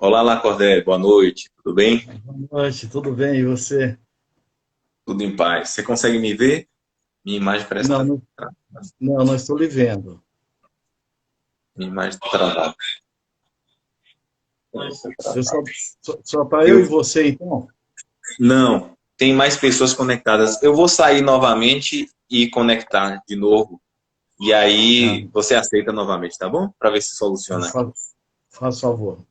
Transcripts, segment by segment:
Olá, Lacordé, boa noite, tudo bem? Boa noite, tudo bem? E você? Tudo em paz. Você consegue me ver? Minha imagem parece Não, estar. não, não estou lhe vendo. Minha imagem está travada. Eu só para eu Eu, e você, então? não, tem mais pessoas conectadas. Eu vou sair novamente e conectar de novo. E Ah, aí você aceita novamente, tá bom? Para ver se ah, soluciona aqui. faz favor.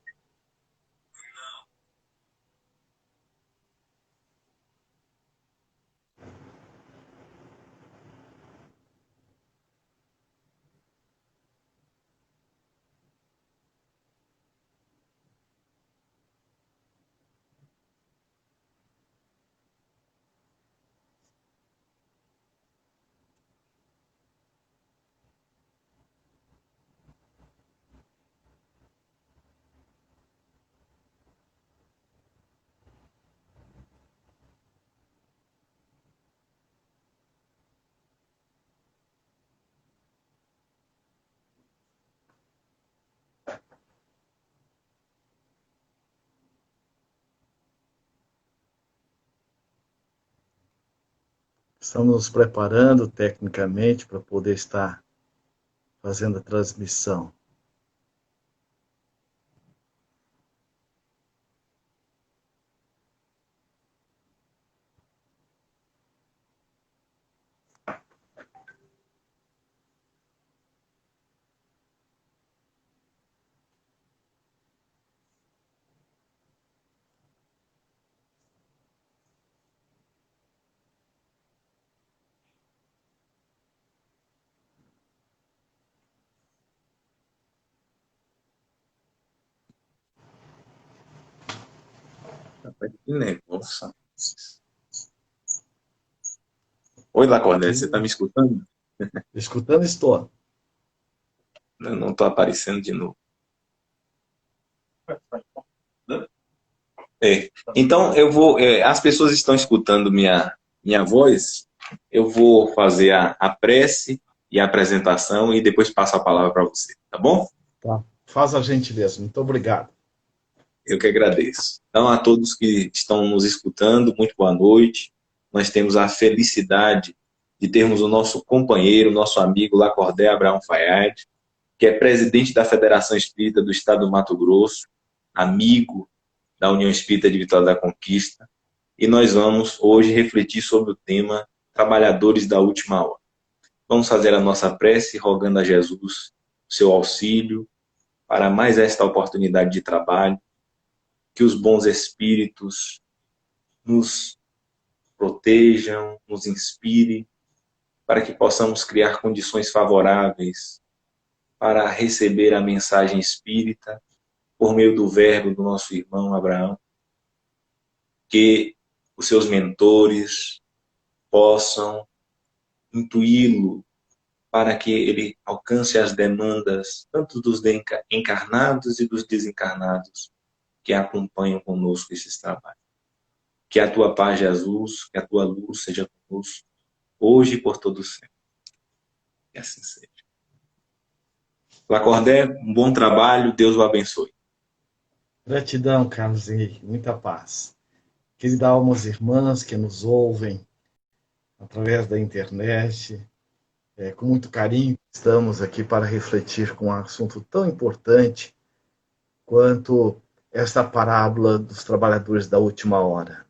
Estamos nos preparando tecnicamente para poder estar fazendo a transmissão. Rapaz, que negócio. Oi, Lacordé, você está me escutando? Escutando, estou. Eu não estou aparecendo de novo. É. Então, eu vou. As pessoas estão escutando minha voz. Eu vou fazer a prece e a apresentação e depois passo a palavra para você, tá bom? Tá. Faz a gentileza. Muito obrigado. Eu que agradeço. Então, a todos que estão nos escutando, muito boa noite. Nós temos a felicidade de termos o nosso companheiro, nosso amigo Lacordé Abraão Fayad, que é presidente da Federação Espírita do Estado do Mato Grosso, amigo da União Espírita de Vitória da Conquista, e nós vamos hoje refletir sobre o tema Trabalhadores da Última Hora. Vamos fazer a nossa prece rogando a Jesus o seu auxílio para mais esta oportunidade de trabalho, que os bons espíritos nos protejam, nos inspirem, para que possamos criar condições favoráveis para receber a mensagem espírita por meio do verbo do nosso irmão Abraão, que os seus mentores possam intuí-lo para que ele alcance as demandas tanto dos encarnados e dos desencarnados que acompanham conosco esses trabalhos. Que a tua paz, Jesus, que a tua luz seja conosco, hoje e por todo sempre. Que assim seja. Lacordé, um bom trabalho, Deus o abençoe. Gratidão, Carlos Henrique. Muita paz. Querida almas irmãs que nos ouvem através da internet, com muito carinho, estamos aqui para refletir com um assunto tão importante quanto esta parábola dos trabalhadores da última hora.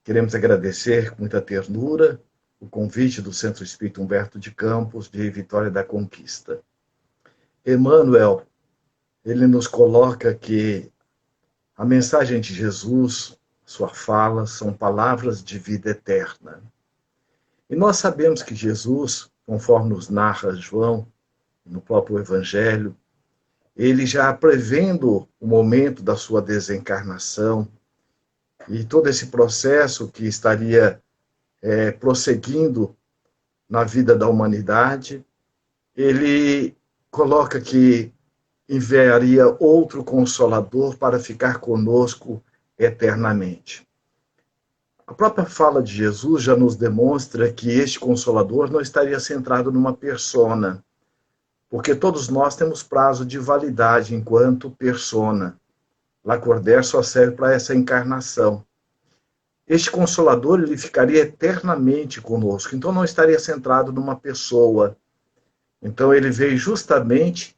Queremos agradecer com muita ternura o convite do Centro Espírita Humberto de Campos de Vitória da Conquista. Emmanuel, ele nos coloca que a mensagem de Jesus, sua fala, são palavras de vida eterna. E nós sabemos que Jesus, conforme nos narra João, no próprio Evangelho, ele já prevendo o momento da sua desencarnação e todo esse processo que estaria prosseguindo na vida da humanidade, ele coloca que enviaria outro consolador para ficar conosco eternamente. A própria fala de Jesus já nos demonstra que este consolador não estaria centrado numa persona, porque todos nós temos prazo de validade enquanto persona. Lacordaire só serve para essa encarnação. Este Consolador, ele ficaria eternamente conosco, então não estaria centrado numa pessoa. Então ele veio justamente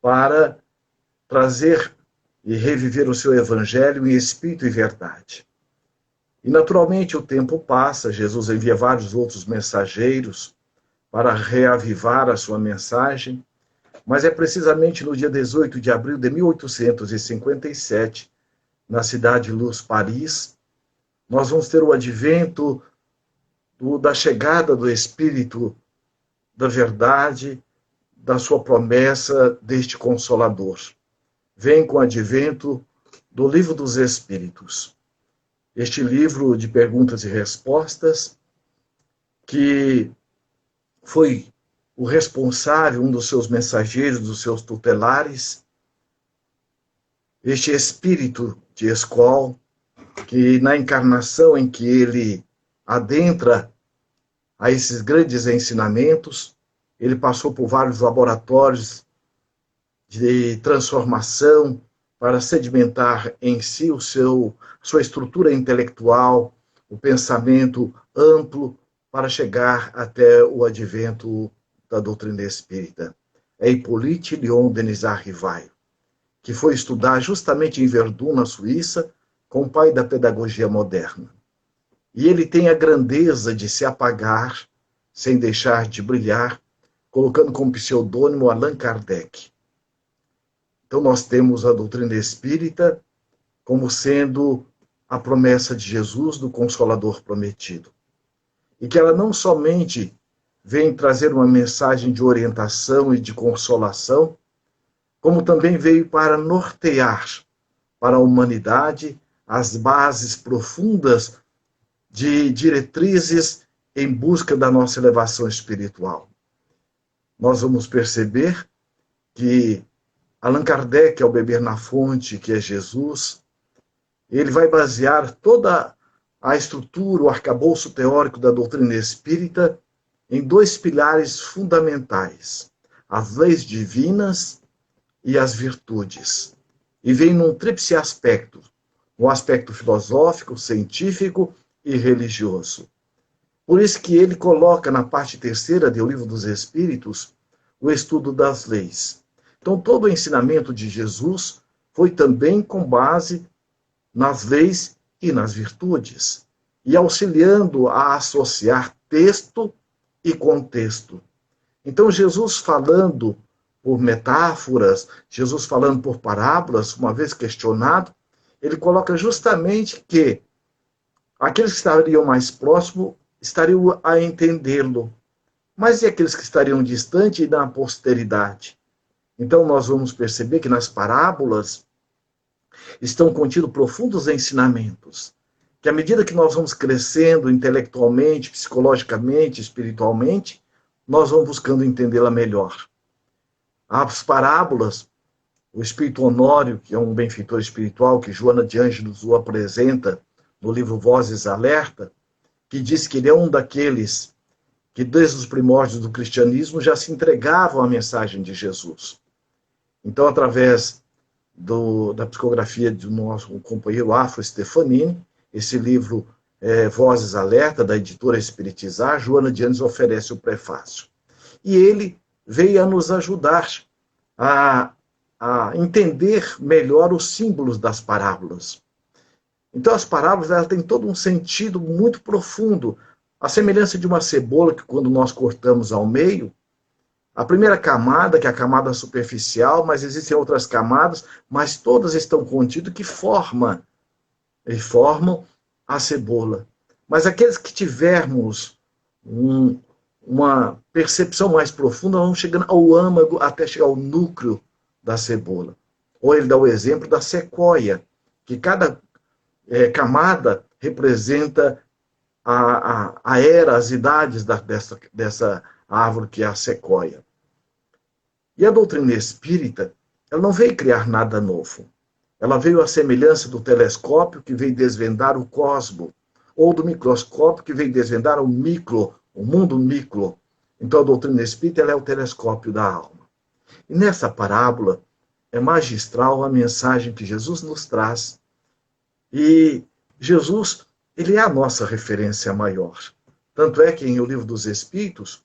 para trazer e reviver o seu evangelho em espírito e verdade. E naturalmente o tempo passa, Jesus envia vários outros mensageiros para reavivar a sua mensagem, mas é precisamente no dia 18 de abril de 1857, na cidade de Luz, Paris, nós vamos ter o advento da chegada do Espírito da verdade, da sua promessa deste Consolador. Vem com o advento do Livro dos Espíritos. Este livro de perguntas e respostas, que foi o responsável, um dos seus mensageiros, dos seus tutelares, este espírito de Escol, que na encarnação em que ele adentra a esses grandes ensinamentos, ele passou por vários laboratórios de transformação para sedimentar em si sua estrutura intelectual, o pensamento amplo, para chegar até o advento da doutrina espírita. É Hippolyte Léon Denisard Rivail, que foi estudar justamente em Verdun, na Suíça, com o pai da pedagogia moderna. E ele tem a grandeza de se apagar, sem deixar de brilhar, colocando como pseudônimo Allan Kardec. Então nós temos a doutrina espírita como sendo a promessa de Jesus, do Consolador prometido. E que ela não somente vem trazer uma mensagem de orientação e de consolação, como também veio para nortear para a humanidade as bases profundas de diretrizes em busca da nossa elevação espiritual. Nós vamos perceber que Allan Kardec, ao beber na fonte, que é Jesus, ele vai basear toda a estrutura, o arcabouço teórico da doutrina espírita em dois pilares fundamentais: as leis divinas e as virtudes. E vem num tríplice aspecto, um aspecto filosófico, científico e religioso. Por isso que ele coloca na parte terceira do Livro dos Espíritos o estudo das leis. Então todo o ensinamento de Jesus foi também com base nas leis e nas virtudes, e auxiliando a associar texto e contexto. Então Jesus falando por metáforas, Jesus falando por parábolas, uma vez questionado, ele coloca justamente que aqueles que estariam mais próximos estariam a entendê-lo, mas e aqueles que estariam distantes e na posteridade? Então nós vamos perceber que nas parábolas estão contidos profundos ensinamentos, que à medida que nós vamos crescendo intelectualmente, psicologicamente, espiritualmente, nós vamos buscando entendê-la melhor. As parábolas, o Espírito Honório, que é um benfeitor espiritual, que Joana de Ângelos o apresenta no livro Vozes Alerta, que diz que ele é um daqueles que desde os primórdios do cristianismo já se entregavam à mensagem de Jesus. Então, através da psicografia do nosso companheiro Afro Stefanini, esse livro Vozes Alerta, da editora Espiritizar, Joana de Ângelos oferece o prefácio. E ele veio a nos ajudar a entender melhor os símbolos das parábolas. Então as parábolas elas têm todo um sentido muito profundo, a semelhança de uma cebola que quando nós cortamos ao meio, a primeira camada, que é a camada superficial, mas existem outras camadas, mas todas estão contidas que formam a cebola. Mas aqueles que tivermos uma percepção mais profunda, vamos chegando ao âmago até chegar ao núcleo da cebola. Ou ele dá o exemplo da sequoia, que cada camada representa a era, as idades dessa árvore que é a sequoia. E a doutrina espírita, ela não veio criar nada novo. Ela veio à semelhança do telescópio que veio desvendar o cosmo, ou do microscópio que veio desvendar o mundo micro. Então a doutrina espírita ela é o telescópio da alma. E nessa parábola, é magistral a mensagem que Jesus nos traz. E Jesus, ele é a nossa referência maior. Tanto é que em O Livro dos Espíritos,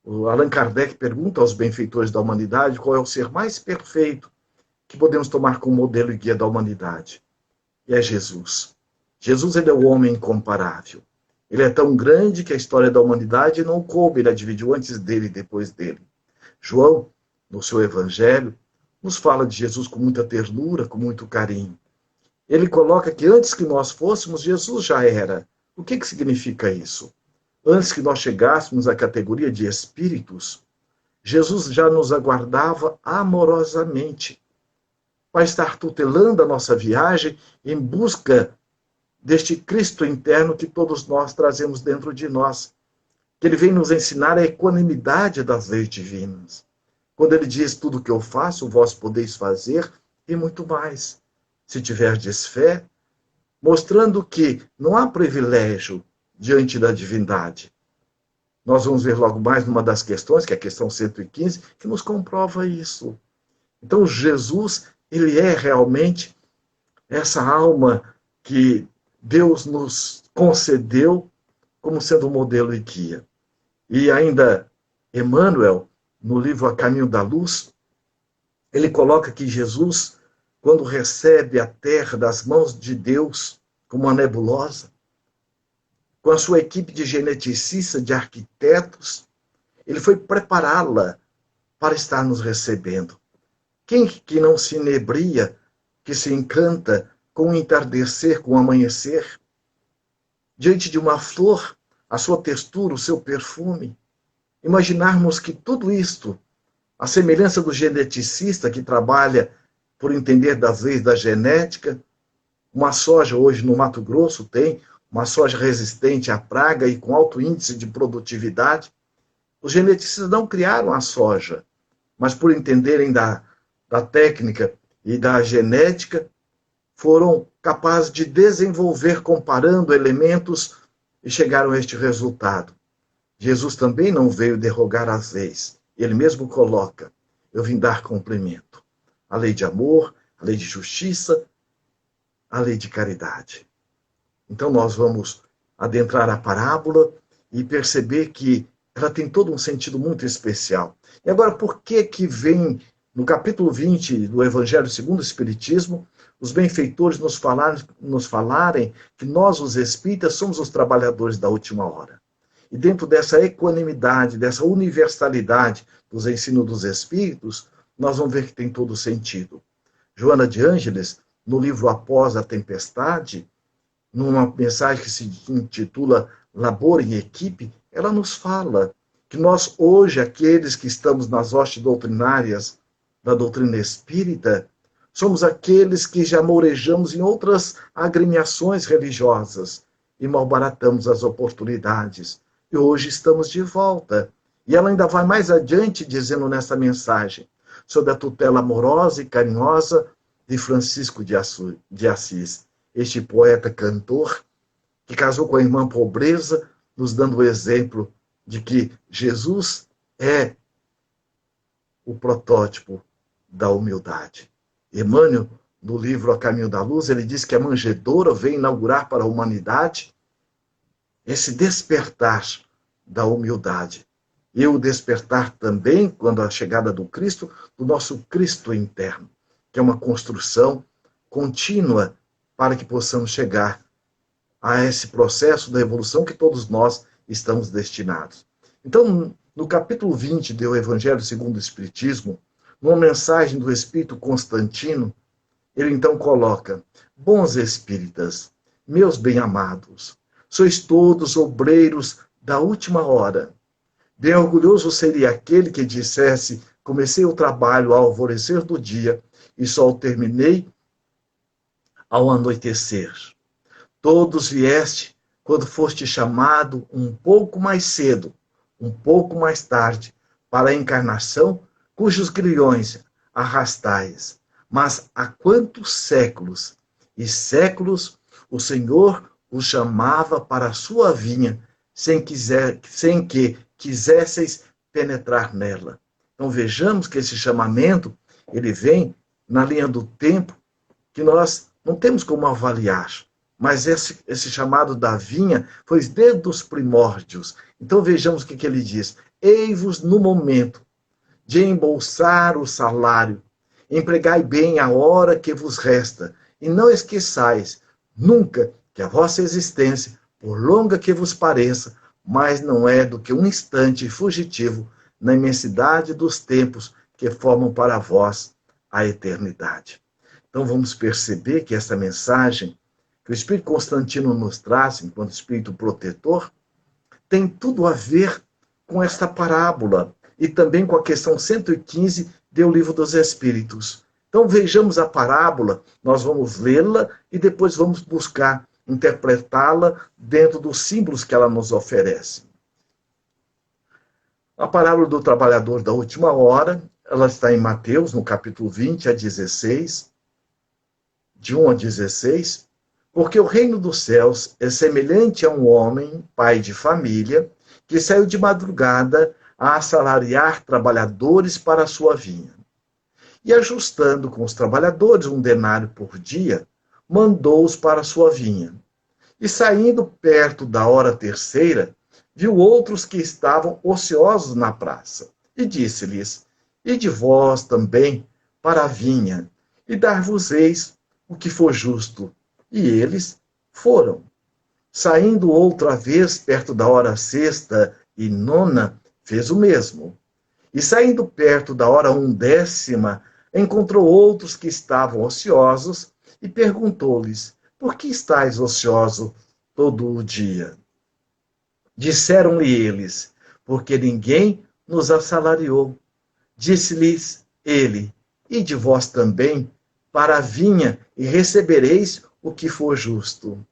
o Allan Kardec pergunta aos benfeitores da humanidade qual é o ser mais perfeito que podemos tomar como modelo e guia da humanidade. E é Jesus. Jesus, ele é o homem incomparável. Ele é tão grande que a história da humanidade não coube, ele a dividiu antes dele e depois dele. João, no seu evangelho, nos fala de Jesus com muita ternura, com muito carinho. Ele coloca que antes que nós fôssemos, Jesus já era. O que significa isso? Antes que nós chegássemos à categoria de espíritos, Jesus já nos aguardava amorosamente para estar tutelando a nossa viagem em busca deste Cristo interno que todos nós trazemos dentro de nós. Que ele vem nos ensinar a equanimidade das leis divinas. Quando ele diz, tudo que eu faço, vós podeis fazer, e muito mais. Se tiverdes fé, mostrando que não há privilégio diante da divindade. Nós vamos ver logo mais numa das questões, que é a questão 115, que nos comprova isso. Então, Jesus, ele é realmente essa alma que Deus nos concedeu como sendo um modelo e guia. E ainda Emmanuel, no livro A Caminho da Luz, ele coloca que Jesus, quando recebe a terra das mãos de Deus, como uma nebulosa, com a sua equipe de geneticistas, de arquitetos, ele foi prepará-la para estar nos recebendo. Quem que não se inebria, que se encanta com o entardecer, com o amanhecer? Diante de uma flor, a sua textura, o seu perfume. Imaginarmos que tudo isto, a semelhança do geneticista que trabalha por entender das leis da genética, uma soja hoje no Mato Grosso tem uma soja resistente à praga e com alto índice de produtividade. Os geneticistas não criaram a soja, mas por entenderem da técnica e da genética, foram capazes de desenvolver comparando elementos e chegaram a este resultado. Jesus também não veio derrogar as leis. Ele mesmo coloca, eu vim dar cumprimento. A lei de amor, a lei de justiça, a lei de caridade. Então nós vamos adentrar a parábola e perceber que ela tem todo um sentido muito especial. E agora, por que vem, no capítulo 20 do Evangelho segundo o Espiritismo, os benfeitores nos falarem que nós, os espíritas, somos os trabalhadores da última hora? E dentro dessa equanimidade, dessa universalidade dos ensinos dos espíritos, nós vamos ver que tem todo sentido. Joana de Ângeles, no livro Após a Tempestade, numa mensagem que se intitula Labor em Equipe, ela nos fala que nós hoje, aqueles que estamos nas hostes doutrinárias da doutrina espírita, somos aqueles que já mourejamos em outras agremiações religiosas e malbaratamos as oportunidades. E hoje estamos de volta. E ela ainda vai mais adiante dizendo nessa mensagem sobre a tutela amorosa e carinhosa de Francisco de Assis, este poeta cantor que casou com a irmã Pobreza, nos dando o exemplo de que Jesus é o protótipo da humildade. Emmanuel, no livro A Caminho da Luz, ele diz que a manjedoura vem inaugurar para a humanidade esse despertar da humildade. E o despertar também, quando a chegada do Cristo, do nosso Cristo interno, que é uma construção contínua para que possamos chegar a esse processo da evolução que todos nós estamos destinados. Então, no capítulo 20 do Evangelho segundo o Espiritismo, numa mensagem do Espírito Constantino, ele então coloca: bons espíritas, meus bem-amados, sois todos obreiros da última hora. Bem orgulhoso seria aquele que dissesse: comecei o trabalho ao alvorecer do dia e só o terminei ao anoitecer. Todos vieste quando foste chamado um pouco mais cedo, um pouco mais tarde, para a encarnação, cujos grilhões arrastais. Mas há quantos séculos e séculos o Senhor os chamava para a sua vinha, sem que quisesseis penetrar nela. Então vejamos que esse chamamento, ele vem na linha do tempo que nós não temos como avaliar. Mas esse chamado da vinha foi desde os primórdios. Então vejamos o que ele diz. Ei-vos no momento de embolsar o salário, empregai bem a hora que vos resta, e não esqueçais nunca que a vossa existência, por longa que vos pareça, mais não é do que um instante fugitivo na imensidade dos tempos que formam para vós a eternidade. Então vamos perceber que essa mensagem que o Espírito Constantino nos traz, enquanto Espírito protetor, tem tudo a ver com esta parábola e também com a questão 115 do Livro dos Espíritos. Então vejamos a parábola, nós vamos lê-la e depois vamos buscar interpretá-la dentro dos símbolos que ela nos oferece. A parábola do trabalhador da última hora, ela está em Mateus, no capítulo 20 a 16, de 1 a 16, porque o reino dos céus é semelhante a um homem, pai de família, que saiu de madrugada a assalariar trabalhadores para a sua vinha. E ajustando com os trabalhadores 1 denário por dia, mandou-os para a sua vinha. E saindo perto da hora terceira, viu outros que estavam ociosos na praça. E disse-lhes, ide vós também para a vinha, e dar-vos-eis o que for justo. E eles foram. Saindo outra vez perto da hora sexta e nona, fez o mesmo. E saindo perto da hora 1/10, encontrou outros que estavam ociosos e perguntou-lhes, por que estáis ocioso todo o dia? Disseram-lhe eles, porque ninguém nos assalariou. Disse-lhes ele, ide vós também para a vinha e recebereis o que for justo.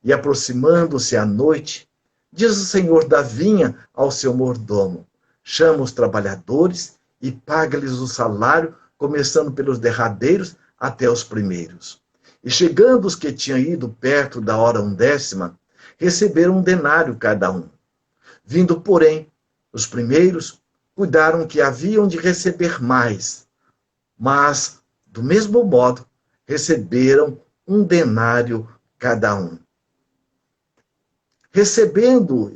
E aproximando-se a noite, diz o senhor da vinha ao seu mordomo, chama os trabalhadores e paga-lhes o salário, começando pelos derradeiros até os primeiros. E chegando os que tinham ido perto da hora 1/10, receberam 1 denário cada um. Vindo, porém, os primeiros, cuidaram que haviam de receber mais, mas, do mesmo modo, receberam 1 denário cada um. Recebendo,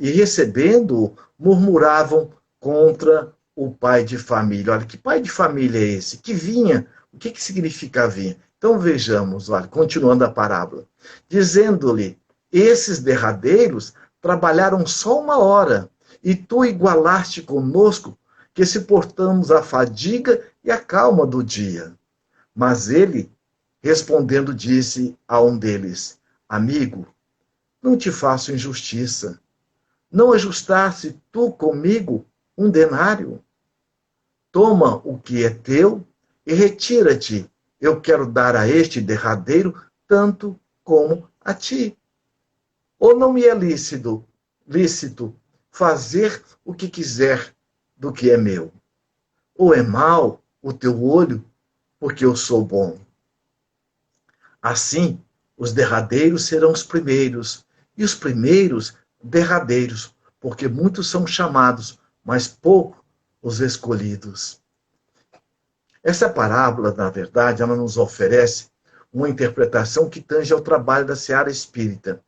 murmuravam contra o pai de família. Olha, que pai de família é esse? Que vinha? O que significa vinha? Então vejamos, olha, continuando a parábola. Dizendo-lhe, esses derradeiros trabalharam só 1 hora, e tu igualaste conosco, que suportamos a fadiga e a calma do dia. Mas ele, respondendo, disse a um deles, amigo, não te faço injustiça. Não ajustaste tu comigo 1 denário? Toma o que é teu e retira-te. Eu quero dar a este derradeiro tanto como a ti. Ou não me é lícito fazer o que quiser do que é meu? Ou é mau o teu olho, porque eu sou bom? Assim, os derradeiros serão os primeiros, e os primeiros derradeiros, porque muitos são chamados, mas poucos os escolhidos. Essa parábola, na verdade, ela nos oferece uma interpretação que tange ao trabalho da seara espírita.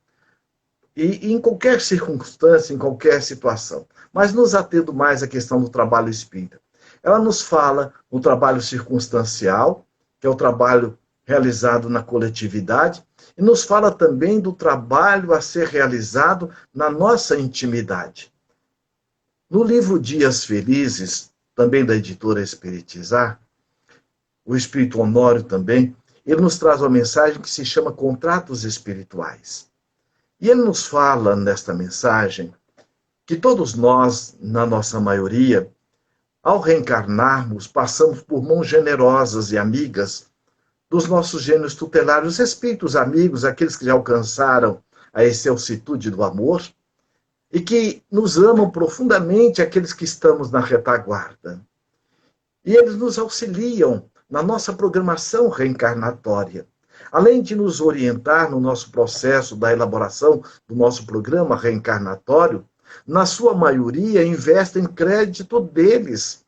E em qualquer circunstância, em qualquer situação. Mas nos atendo mais à questão do trabalho espírita. Ela nos fala no trabalho circunstancial, que é o trabalho realizado na coletividade, e nos fala também do trabalho a ser realizado na nossa intimidade. No livro Dias Felizes, também da editora Espiritizar, o Espírito Honório também, ele nos traz uma mensagem que se chama Contratos Espirituais. E ele nos fala nesta mensagem que todos nós, na nossa maioria, ao reencarnarmos, passamos por mãos generosas e amigas dos nossos gênios tutelares, os espíritos amigos, aqueles que já alcançaram a excelsitude do amor e que nos amam profundamente, aqueles que estamos na retaguarda. E eles nos auxiliam na nossa programação reencarnatória. Além de nos orientar no nosso processo da elaboração do nosso programa reencarnatório, na sua maioria investem crédito deles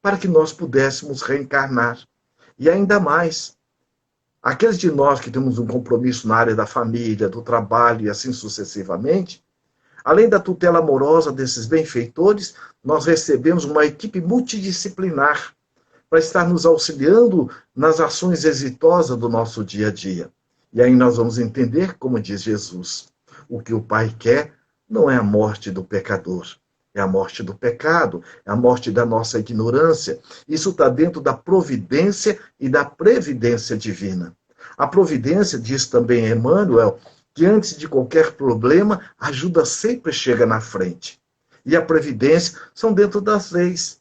para que nós pudéssemos reencarnar. E ainda mais, aqueles de nós que temos um compromisso na área da família, do trabalho e assim sucessivamente, além da tutela amorosa desses benfeitores, nós recebemos uma equipe multidisciplinar para estar nos auxiliando nas ações exitosas do nosso dia a dia. E aí nós vamos entender, como diz Jesus, o que o Pai quer não é a morte do pecador, é a morte do pecado, é a morte da nossa ignorância. Isso está dentro da providência e da previdência divina. A providência, diz também Emmanuel, que antes de qualquer problema, a ajuda sempre chega na frente. E a previdência são dentro das leis.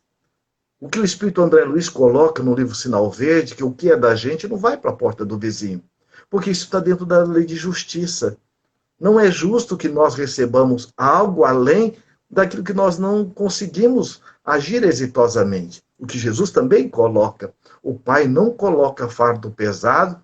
O que o Espírito André Luiz coloca no livro Sinal Verde, que o que é da gente não vai para a porta do vizinho, porque isso está dentro da lei de justiça. Não é justo que nós recebamos algo além daquilo que nós não conseguimos agir exitosamente. O que Jesus também coloca. O Pai não coloca fardo pesado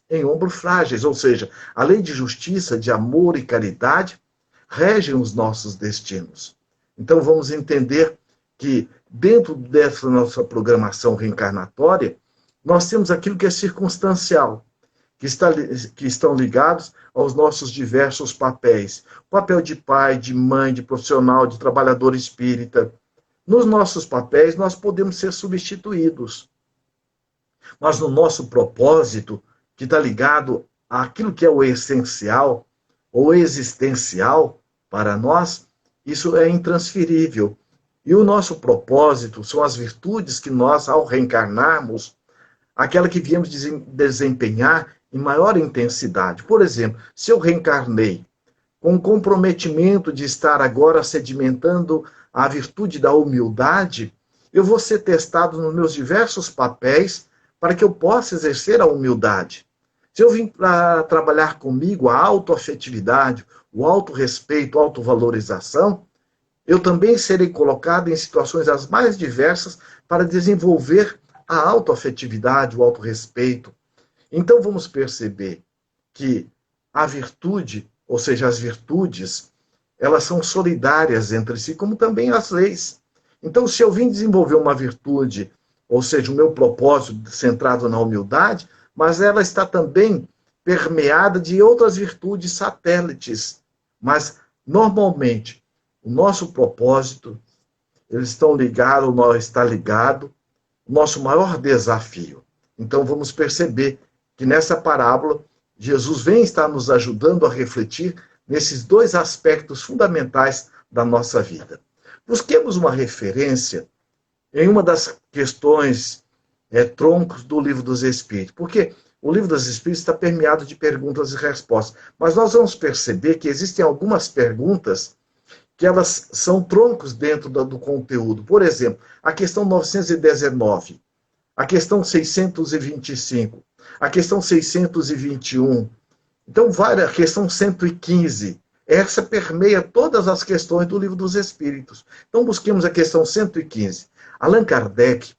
em ombros frágeis, ou seja, a lei de justiça, de amor e caridade regem os nossos destinos. Então vamos entender que dentro dessa nossa programação reencarnatória, nós temos aquilo que é circunstancial, que estão ligados aos nossos diversos papéis. O papel de pai, de mãe, de profissional, de trabalhador espírita. Nos nossos papéis, nós podemos ser substituídos. Mas no nosso propósito, que está ligado àquilo que é o essencial, ou existencial para nós, isso é intransferível. E o nosso propósito são as virtudes que nós, ao reencarnarmos, aquela que viemos desempenhar em maior intensidade. Por exemplo, se eu reencarnei com o comprometimento de estar agora sedimentando a virtude da humildade, eu vou ser testado nos meus diversos papéis para que eu possa exercer a humildade. Se eu vim para trabalhar comigo a autoafetividade, o autorrespeito, a autovalorização, eu também serei colocado em situações as mais diversas para desenvolver a autoafetividade, o autorrespeito. Então vamos perceber que a virtude, ou seja, as virtudes, elas são solidárias entre si, como também as leis. Então, se eu vim desenvolver uma virtude, ou seja, o meu propósito centrado na humildade, mas ela está também permeada de outras virtudes satélites. Mas, normalmente, o nosso propósito, eles estão ligados, nós está ligado, o nosso maior desafio. Então, vamos perceber que nessa parábola, Jesus vem estar nos ajudando a refletir nesses dois aspectos fundamentais da nossa vida. Busquemos uma referência em uma das questões troncos do Livro dos Espíritos, porque o Livro dos Espíritos está permeado de perguntas e respostas, mas nós vamos perceber que existem algumas perguntas que elas são troncos dentro do conteúdo. Por exemplo, a questão 919, a questão 625, a questão 621, então a questão 115, essa permeia todas as questões do Livro dos Espíritos. Então busquemos a questão 115. Allan Kardec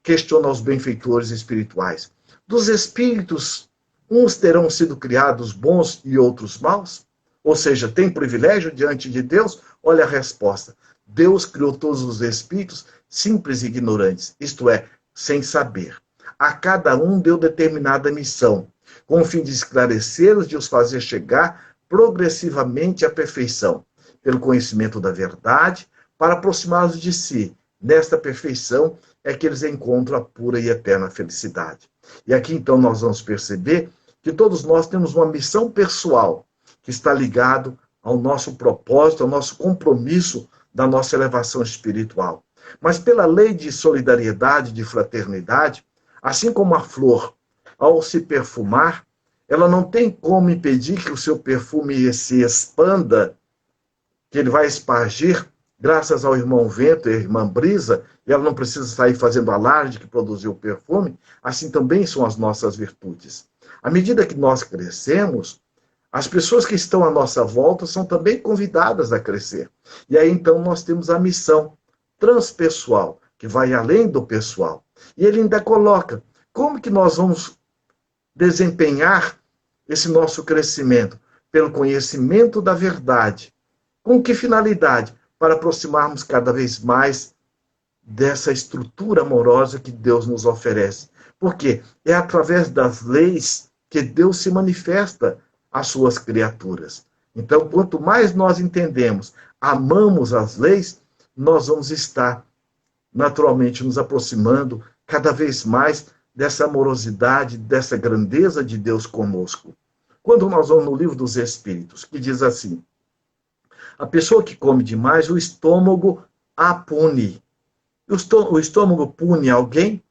questiona os benfeitores espirituais. Dos espíritos, uns terão sido criados bons e outros maus? Ou seja, tem privilégio diante de Deus? Olha a resposta. Deus criou todos os espíritos simples e ignorantes, isto é, sem saber. A cada um deu determinada missão, com o fim de esclarecê-los, de os fazer chegar progressivamente à perfeição, pelo conhecimento da verdade, para aproximá-los de si. Nesta perfeição é que eles encontram a pura e eterna felicidade. E aqui então nós vamos perceber que todos nós temos uma missão pessoal que está ligado ao nosso propósito, ao nosso compromisso da nossa elevação espiritual. Mas pela lei de solidariedade, de fraternidade, assim como a flor, ao se perfumar, ela não tem como impedir que o seu perfume se expanda, que ele vai espargir, graças ao irmão vento e à irmã brisa, e ela não precisa sair fazendo alarde que produziu o perfume, assim também são as nossas virtudes. À medida que nós crescemos, as pessoas que estão à nossa volta são também convidadas a crescer. E aí então nós temos a missão transpessoal, que vai além do pessoal. E ele ainda coloca, como que nós vamos desempenhar esse nosso crescimento? Pelo conhecimento da verdade. Com que finalidade? Para aproximarmos cada vez mais dessa estrutura amorosa que Deus nos oferece. Porque é através das leis que Deus se manifesta às suas criaturas. Então, quanto mais nós entendemos, amamos as leis, nós vamos estar naturalmente nos aproximando cada vez mais dessa amorosidade, dessa grandeza de Deus conosco. Quando nós vamos no livro dos Espíritos, que diz assim: a pessoa que come demais, o estômago a pune. O estômago pune alguém?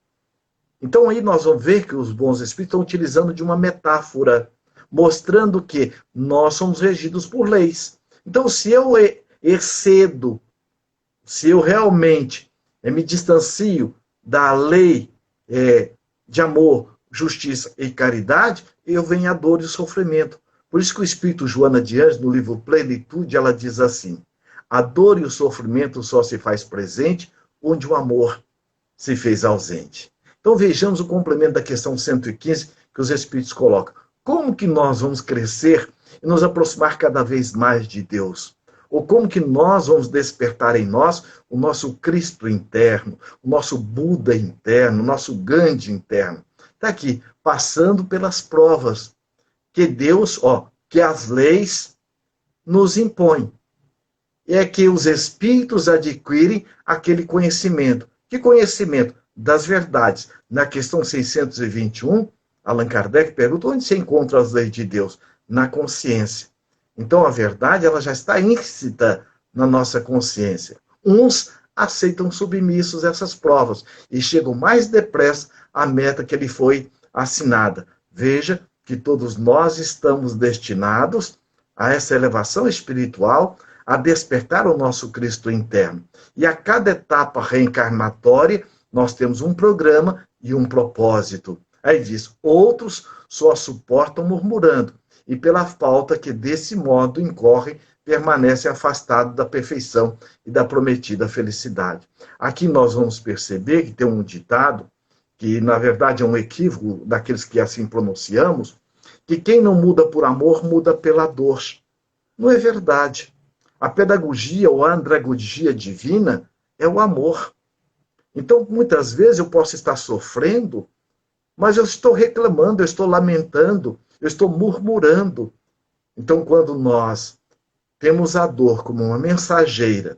Então aí nós vamos ver que os bons espíritos estão utilizando de uma metáfora, mostrando que nós somos regidos por leis. Então, se eu excedo, se eu realmente me distancio da lei de amor, justiça e caridade, eu venho a dor e o sofrimento. Por isso que o Espírito Joana de Anjos, no livro Plenitude, ela diz assim: a dor e o sofrimento só se faz presente onde o amor se fez ausente. Então vejamos o complemento da questão 115 que os Espíritos colocam. Como que nós vamos crescer e nos aproximar cada vez mais de Deus? Ou como que nós vamos despertar em nós o nosso Cristo interno, o nosso Buda interno, o nosso Gandhi interno? Está aqui, passando pelas provas que Deus, que as leis nos impõem. É que os espíritos adquirem aquele conhecimento. Que conhecimento? Das verdades. Na questão 621, Allan Kardec pergunta: onde se encontram as leis de Deus? Na consciência. Então a verdade ela já está íncita na nossa consciência. Uns aceitam submissos essas provas e chegam mais depressa à meta que lhe foi assinada. Veja que todos nós estamos destinados a essa elevação espiritual, a despertar o nosso Cristo interno. E a cada etapa reencarnatória, nós temos um programa e um propósito. Aí diz: outros só suportam murmurando, e pela falta que desse modo incorrem, permanecem afastados da perfeição e da prometida felicidade. Aqui nós vamos perceber que tem um ditado, que na verdade é um equívoco daqueles que assim pronunciamos, que quem não muda por amor, muda pela dor. Não é verdade. A pedagogia ou a andragogia divina é o amor. Então, muitas vezes eu posso estar sofrendo, mas eu estou reclamando, eu estou lamentando, eu estou murmurando. Então, quando nós temos a dor como uma mensageira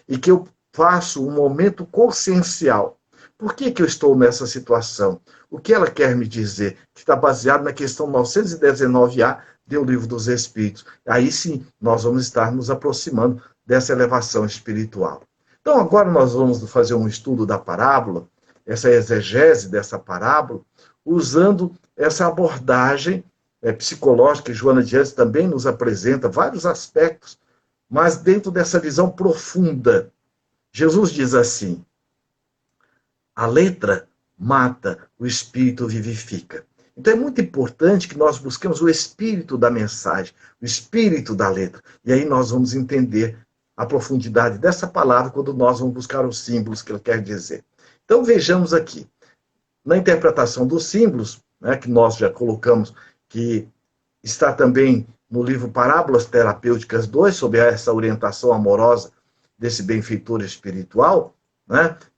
e que eu faço um momento consciencial, por que eu estou nessa situação? O que ela quer me dizer? Que está baseado na questão 919A do Livro dos Espíritos. Aí sim, nós vamos estar nos aproximando dessa elevação espiritual. Então, agora nós vamos fazer um estudo da parábola, essa exegese dessa parábola, usando essa abordagem psicológica que Joana de Anjos também nos apresenta, vários aspectos, mas dentro dessa visão profunda. Jesus diz assim: a letra mata, o espírito vivifica. Então é muito importante que nós busquemos o espírito da mensagem, o espírito da letra. E aí nós vamos entender a profundidade dessa palavra quando nós vamos buscar os símbolos que ela quer dizer. Então vejamos aqui. Na interpretação dos símbolos, que nós já colocamos, que está também no livro Parábolas Terapêuticas 2, sobre essa orientação amorosa desse benfeitor espiritual,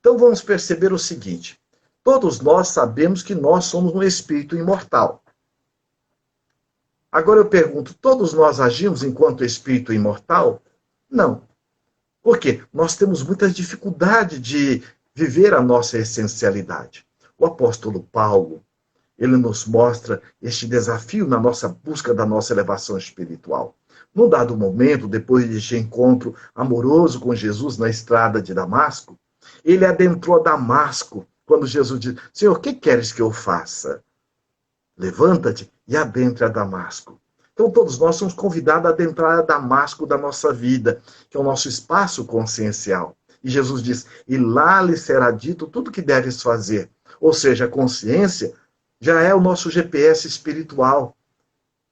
então vamos perceber o seguinte: todos nós sabemos que nós somos um espírito imortal. Agora eu pergunto, todos nós agimos enquanto espírito imortal? Não. Por quê? Nós temos muitas dificuldades de viver a nossa essencialidade. O apóstolo Paulo, ele nos mostra este desafio na nossa busca da nossa elevação espiritual. Num dado momento, depois deste encontro amoroso com Jesus na estrada de Damasco, ele adentrou Damasco, quando Jesus diz: Senhor, o que queres que eu faça? Levanta-te e adentre a Damasco. Então todos nós somos convidados a adentrar a Damasco da nossa vida, que é o nosso espaço consciencial. E Jesus diz: e lá lhe será dito tudo o que deves fazer. Ou seja, a consciência já é o nosso GPS espiritual,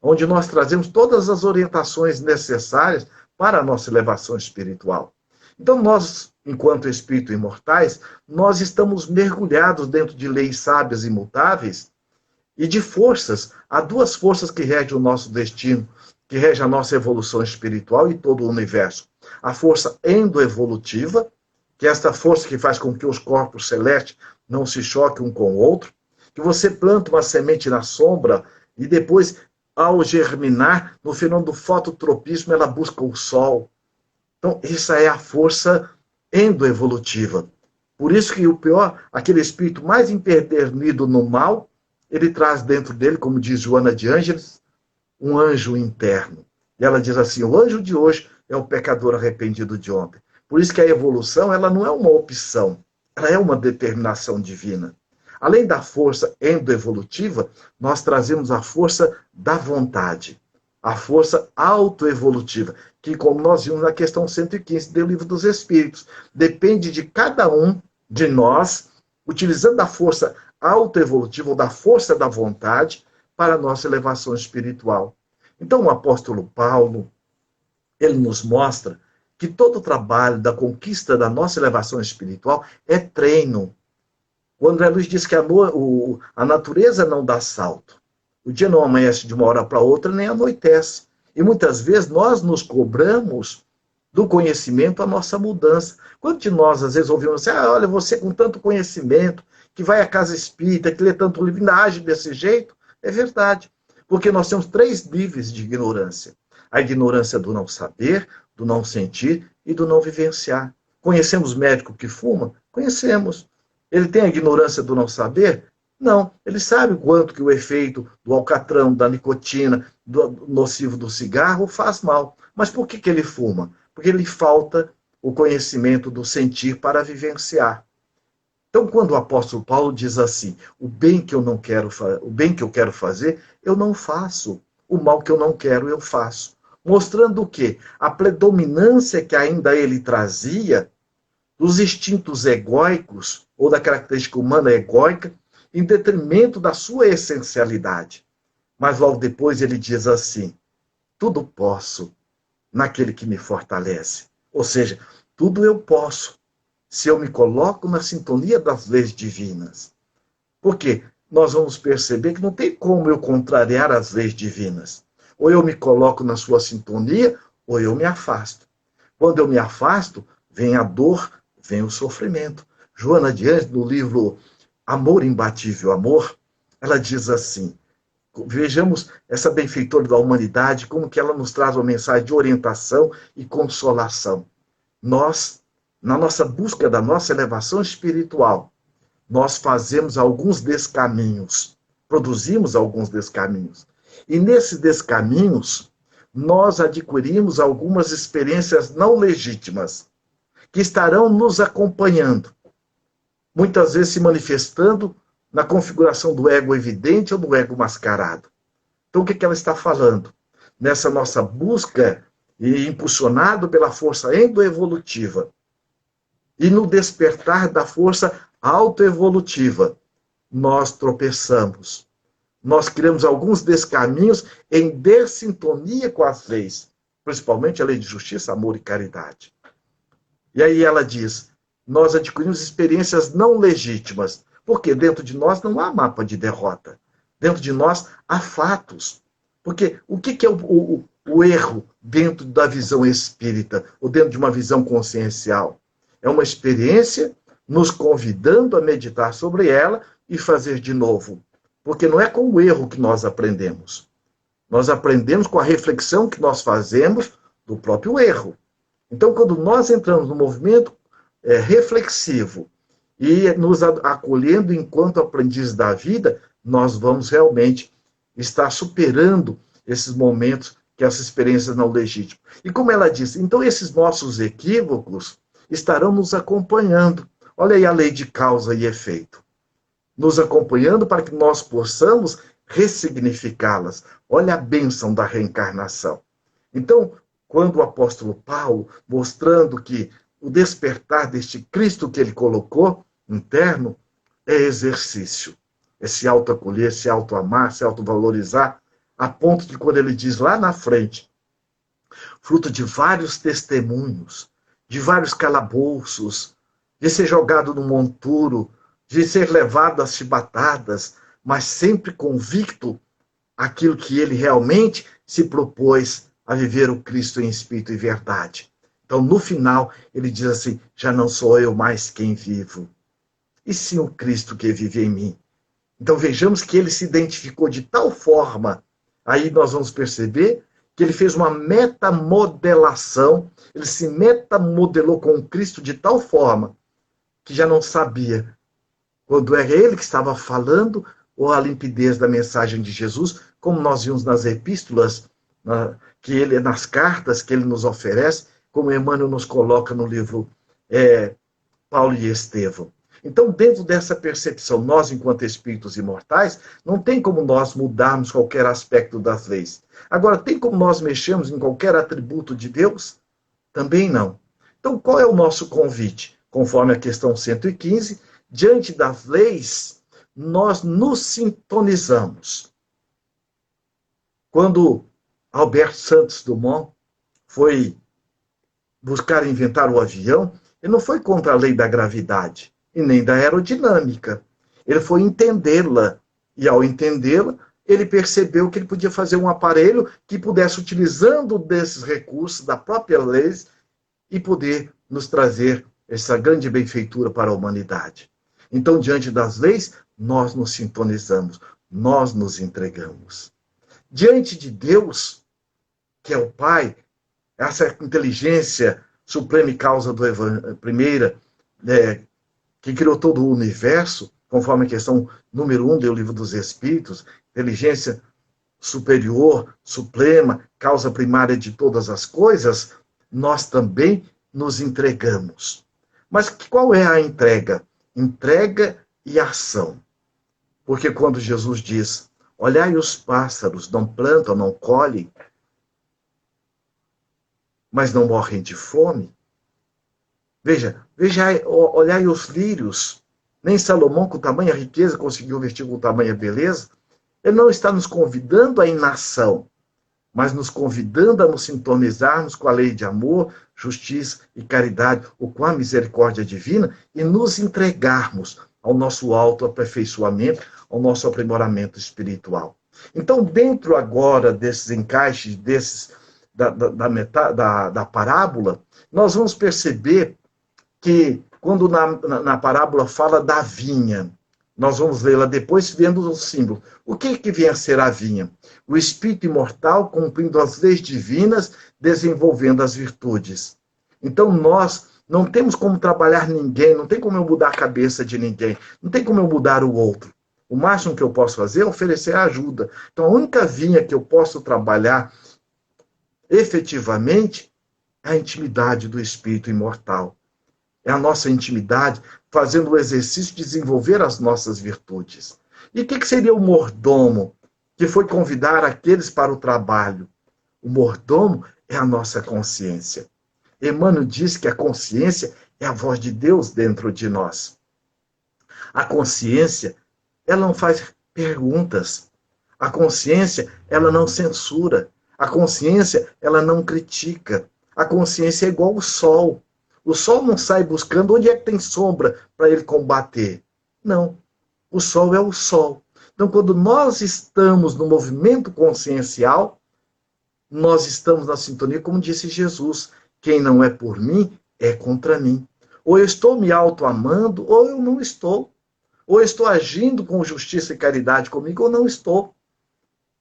onde nós trazemos todas as orientações necessárias para a nossa elevação espiritual. Então nós, enquanto espíritos imortais, nós estamos mergulhados dentro de leis sábias e imutáveis e de forças. Há duas forças que regem o nosso destino, que regem a nossa evolução espiritual e todo o universo. A força endoevolutiva, que é esta força que faz com que os corpos celestes não se choquem um com o outro, que você planta uma semente na sombra e depois, ao germinar, no fenômeno do fototropismo, ela busca o sol. Então, essa é a força endoevolutiva. Por isso que o pior, aquele espírito mais empedernido no mal, ele traz dentro dele, como diz Joana de Ângeles, um anjo interno. E ela diz assim, o anjo de hoje é o pecador arrependido de ontem. Por isso que a evolução, ela não é uma opção, ela é uma determinação divina. Além da força endoevolutiva, nós trazemos a força da vontade, a força autoevolutiva, que, como nós vimos na questão 115 do Livro dos Espíritos, depende de cada um de nós, utilizando a força autoevolutiva ou da força da vontade para a nossa elevação espiritual. Então, o apóstolo Paulo, ele nos mostra que todo o trabalho da conquista da nossa elevação espiritual é treino. O André Luiz diz que a natureza não dá salto. O dia não amanhece de uma hora para outra, nem anoitece. E muitas vezes nós nos cobramos do conhecimento a nossa mudança. Quantos de nós, às vezes, ouvimos assim, olha, você com tanto conhecimento, que vai à casa espírita, que lê tanto livro, ainda age desse jeito? É verdade. Porque nós temos 3 níveis de ignorância. A ignorância do não saber, do não sentir e do não vivenciar. Conhecemos médico que fuma? Conhecemos. Ele tem a ignorância do não saber? Não. Ele sabe o quanto que o efeito do alcatrão, da nicotina, do nocivo do cigarro faz mal. Mas por que ele fuma? Porque lhe falta o conhecimento do sentir para vivenciar. Então, quando o apóstolo Paulo diz assim, o bem que eu quero fazer, eu não faço. O mal que eu não quero, eu faço. Mostrando o quê? A predominância que ainda ele trazia dos instintos egóicos, ou da característica humana egóica, em detrimento da sua essencialidade. Mas logo depois ele diz assim, tudo posso naquele que me fortalece. Ou seja, tudo eu posso, se eu me coloco na sintonia das leis divinas. Por quê? Nós vamos perceber que não tem como eu contrariar as leis divinas. Ou eu me coloco na sua sintonia, ou eu me afasto. Quando eu me afasto, vem a dor, vem o sofrimento. Joana de Ângeles, no livro Amor Imbatível Amor, ela diz assim, vejamos essa benfeitora da humanidade, como que ela nos traz uma mensagem de orientação e consolação. Nós, na nossa busca da nossa elevação espiritual, nós fazemos alguns descaminhos, produzimos alguns descaminhos. E nesses descaminhos, nós adquirimos algumas experiências não legítimas, que estarão nos acompanhando, muitas vezes se manifestando na configuração do ego evidente ou do ego mascarado. Então, o que ela está falando? Nessa nossa busca, e impulsionado pela força endoevolutiva, e no despertar da força autoevolutiva, nós tropeçamos. Nós criamos alguns descaminhos em dessintonia com as leis, principalmente a lei de justiça, amor e caridade. E aí ela diz, nós adquirimos experiências não legítimas, porque dentro de nós não há mapa de derrota. Dentro de nós há fatos. Porque o que é o erro dentro da visão espírita, ou dentro de uma visão consciencial? É uma experiência nos convidando a meditar sobre ela e fazer de novo. Porque não é com o erro que nós aprendemos. Nós aprendemos com a reflexão que nós fazemos do próprio erro. Então, quando nós entramos no movimento reflexivo e nos acolhendo enquanto aprendiz da vida, nós vamos realmente estar superando esses momentos que essas experiências não legítimas. E como ela disse, então esses nossos equívocos estarão nos acompanhando. Olha aí a lei de causa e efeito. Nos acompanhando para que nós possamos ressignificá-las. Olha a bênção da reencarnação. Então, quando o apóstolo Paulo, mostrando que o despertar deste Cristo que ele colocou interno é exercício. É se autoacolher, se autoamar, se autovalorizar, a ponto de quando ele diz lá na frente, fruto de vários testemunhos, de vários calabouços, de ser jogado no monturo, de ser levado às chibatadas, mas sempre convicto aquilo que ele realmente se propôs a viver o Cristo em espírito e verdade. Então, no final, ele diz assim, já não sou eu mais quem vivo, e sim o Cristo que vive em mim. Então, vejamos que ele se identificou de tal forma, aí nós vamos perceber que ele fez uma metamodelação, ele se metamodelou com o Cristo de tal forma que já não sabia quando era ele que estava falando ou a limpidez da mensagem de Jesus, como nós vimos nas epístolas, que ele, nas cartas que ele nos oferece, como Emmanuel nos coloca no livro Paulo e Estevão. Então, dentro dessa percepção, nós, enquanto espíritos imortais, não tem como nós mudarmos qualquer aspecto das leis. Agora, tem como nós mexermos em qualquer atributo de Deus? Também não. Então, qual é o nosso convite? Conforme a questão 115, diante das leis, nós nos sintonizamos. Quando Albert Santos Dumont foi buscar inventar o avião, ele não foi contra a lei da gravidade e nem da aerodinâmica. Ele foi entendê-la. E ao entendê-la, ele percebeu que ele podia fazer um aparelho que pudesse, utilizando desses recursos da própria lei, e poder nos trazer essa grande benfeitura para a humanidade. Então, diante das leis, nós nos sintonizamos, nós nos entregamos. Diante de Deus, que é o Pai, essa inteligência suprema e causa do primeira, que criou todo o universo, conforme a questão número 1 do Livro dos Espíritos, inteligência superior, suprema, causa primária de todas as coisas, nós também nos entregamos. Mas qual é a entrega? Entrega e ação. Porque quando Jesus diz, olhai os pássaros, não plantam, não colhem, mas não morrem de fome. Veja, olhai os lírios. Nem Salomão, com tamanha riqueza, conseguiu vestir com tamanha beleza. Ele não está nos convidando à inação, mas nos convidando a nos sintonizarmos com a lei de amor, justiça e caridade, ou com a misericórdia divina, e nos entregarmos ao nosso autoaperfeiçoamento, ao nosso aprimoramento espiritual. Então, dentro agora desses encaixes, da parábola, nós vamos perceber que, quando na parábola fala da vinha, nós vamos lê-la depois vendo o símbolo. O que vem a ser a vinha? O espírito imortal cumprindo as leis divinas, desenvolvendo as virtudes. Então nós não temos como trabalhar ninguém, não tem como eu mudar a cabeça de ninguém, não tem como eu mudar o outro. O máximo que eu posso fazer é oferecer ajuda. Então a única vinha que eu posso trabalhar efetivamente é a intimidade do espírito imortal. É a nossa intimidade, fazendo o exercício de desenvolver as nossas virtudes. E o que seria o mordomo, que foi convidar aqueles para o trabalho? O mordomo é a nossa consciência. Emmanuel diz que a consciência é a voz de Deus dentro de nós. A consciência, ela não faz perguntas. A consciência, ela não censura. A consciência, ela não critica. A consciência é igual ao sol. O sol não sai buscando onde é que tem sombra para ele combater. Não. O sol é o sol. Então, quando nós estamos no movimento consciencial, nós estamos na sintonia, como disse Jesus. Quem não é por mim, é contra mim. Ou eu estou me auto-amando, ou eu não estou. Ou eu estou agindo com justiça e caridade comigo, ou não estou.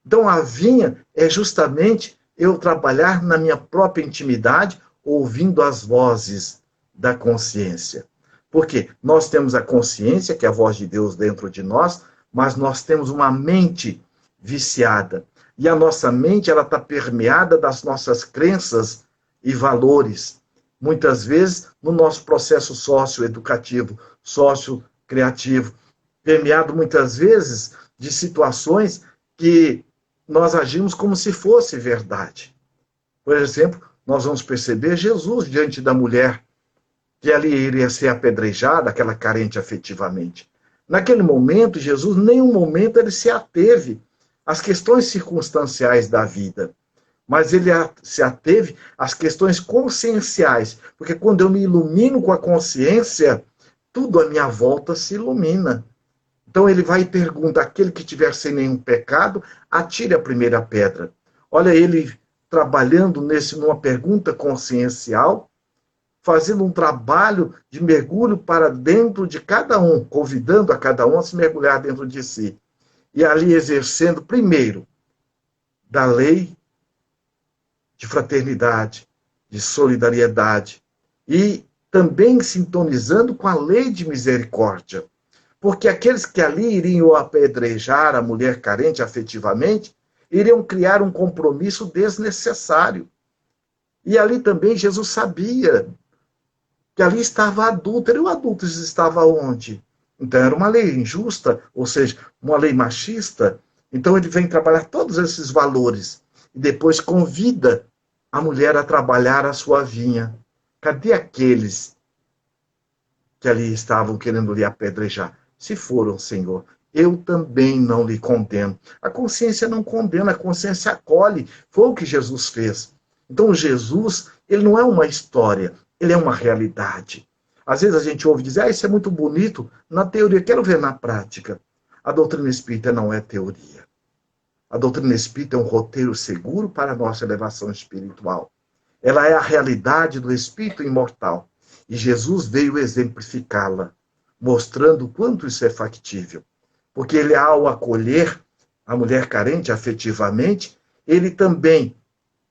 Então, a vinha é justamente eu trabalhar na minha própria intimidade, ouvindo as vozes da consciência. Porque nós temos a consciência, que é a voz de Deus dentro de nós, mas nós temos uma mente viciada. E a nossa mente, ela está permeada das nossas crenças e valores. Muitas vezes, no nosso processo socioeducativo, sociocriativo, permeado muitas vezes de situações que nós agimos como se fosse verdade. Por exemplo, nós vamos perceber Jesus diante da mulher que ali iria ser apedrejada, aquela carente afetivamente. Naquele momento, Jesus, em nenhum momento, ele se ateve às questões circunstanciais da vida, mas ele se ateve às questões conscienciais, porque quando eu me ilumino com a consciência, tudo à minha volta se ilumina. Então ele vai e pergunta, aquele que tiver sem nenhum pecado, atire a primeira pedra. Olha ele trabalhando numa pergunta consciencial, fazendo um trabalho de mergulho para dentro de cada um, convidando a cada um a se mergulhar dentro de si. E ali exercendo, primeiro, da lei de fraternidade, de solidariedade, e também sintonizando com a lei de misericórdia. Porque aqueles que ali iriam apedrejar a mulher carente afetivamente, iriam criar um compromisso desnecessário. E ali também Jesus sabia que ali estava adúltero. E o adúltero estava onde? Então era uma lei injusta, ou seja, uma lei machista. Então ele vem trabalhar todos esses valores e depois convida a mulher a trabalhar a sua vinha. Cadê aqueles que ali estavam querendo lhe apedrejar? Se foram, Senhor, eu também não lhe condeno. A consciência não condena, a consciência acolhe. Foi o que Jesus fez. Então Jesus, ele não é uma história, ele é uma realidade. Às vezes a gente ouve dizer, isso é muito bonito na teoria, quero ver na prática. A doutrina espírita não é teoria. A doutrina espírita é um roteiro seguro para a nossa elevação espiritual. Ela é a realidade do espírito imortal. E Jesus veio exemplificá-la, mostrando o quanto isso é factível. Porque ele, ao acolher a mulher carente afetivamente, ele também,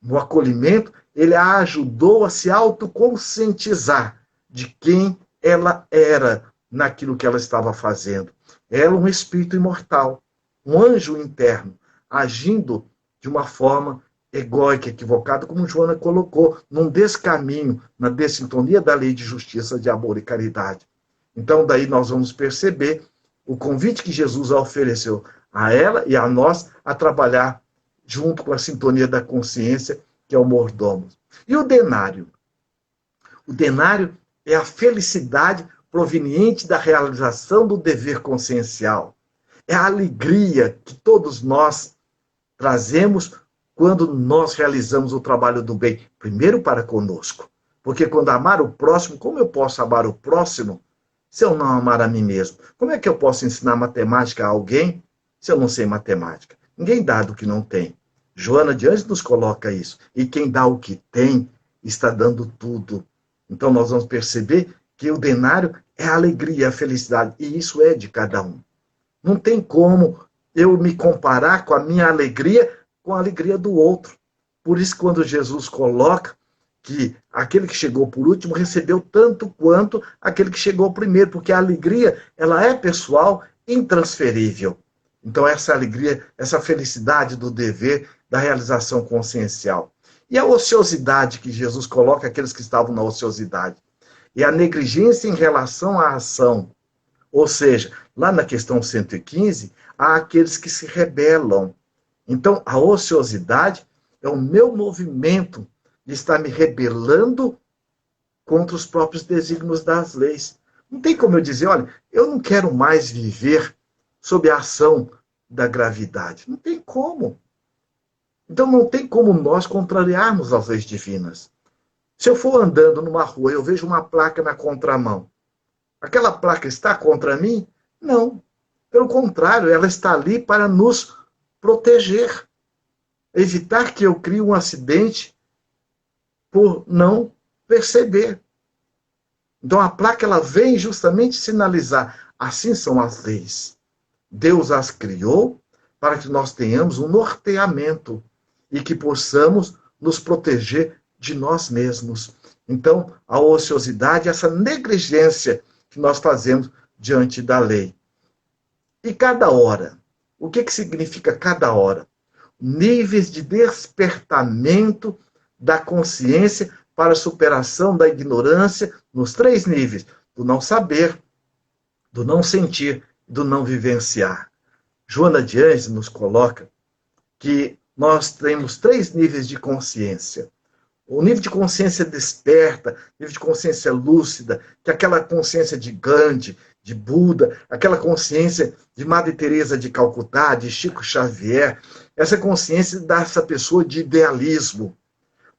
no acolhimento, ele a ajudou a se autoconscientizar de quem ela era naquilo que ela estava fazendo. Ela, um espírito imortal, um anjo interno, agindo de uma forma egóica, equivocada, como Joana colocou, num descaminho, na dessintonia da lei de justiça, de amor e caridade. Então, daí nós vamos perceber o convite que Jesus ofereceu a ela e a nós a trabalhar junto com a sintonia da consciência, que é o mordomo. E o denário? O denário é a felicidade proveniente da realização do dever consciencial. É a alegria que todos nós trazemos quando nós realizamos o trabalho do bem, primeiro para conosco. Porque quando amar o próximo, como eu posso amar o próximo se eu não amar a mim mesmo? Como é que eu posso ensinar matemática a alguém se eu não sei matemática? Ninguém dá do que não tem. Joana de Anjos nos coloca isso. E quem dá o que tem, está dando tudo. Então nós vamos perceber que o denário é a alegria, a felicidade. E isso é de cada um. Não tem como eu me comparar com a minha alegria com a alegria do outro. Por isso, quando Jesus coloca que aquele que chegou por último recebeu tanto quanto aquele que chegou primeiro, porque a alegria, ela é pessoal, intransferível. Então, essa alegria, essa felicidade do dever, da realização consciencial. E a ociosidade que Jesus coloca, aqueles que estavam na ociosidade. E a negligência em relação à ação. Ou seja, lá na questão 115, há aqueles que se rebelam. Então, a ociosidade é o meu movimento de estar me rebelando contra os próprios desígnios das leis. Não tem como eu dizer, olha, eu não quero mais viver sob a ação da gravidade. Não tem como. Então, não tem como nós contrariarmos as leis divinas. Se eu for andando numa rua e eu vejo uma placa na contramão, aquela placa está contra mim? Não. Pelo contrário, ela está ali para nos proteger. Evitar que eu crie um acidente por não perceber. Então a placa ela vem justamente sinalizar. Assim são as leis. Deus as criou para que nós tenhamos um norteamento e que possamos nos proteger de nós mesmos. Então, a ociosidade, essa negligência que nós fazemos diante da lei. E cada hora? O que significa cada hora? Níveis de despertamento da consciência para a superação da ignorância nos 3 níveis: do não saber, do não sentir e do não vivenciar. Joana de Anjos nos coloca que nós temos 3 níveis de consciência. O nível de consciência desperta, nível de consciência lúcida, que é aquela consciência de Gandhi, de Buda, aquela consciência de Madre Teresa de Calcutá, de Chico Xavier, essa consciência dessa pessoa de idealismo.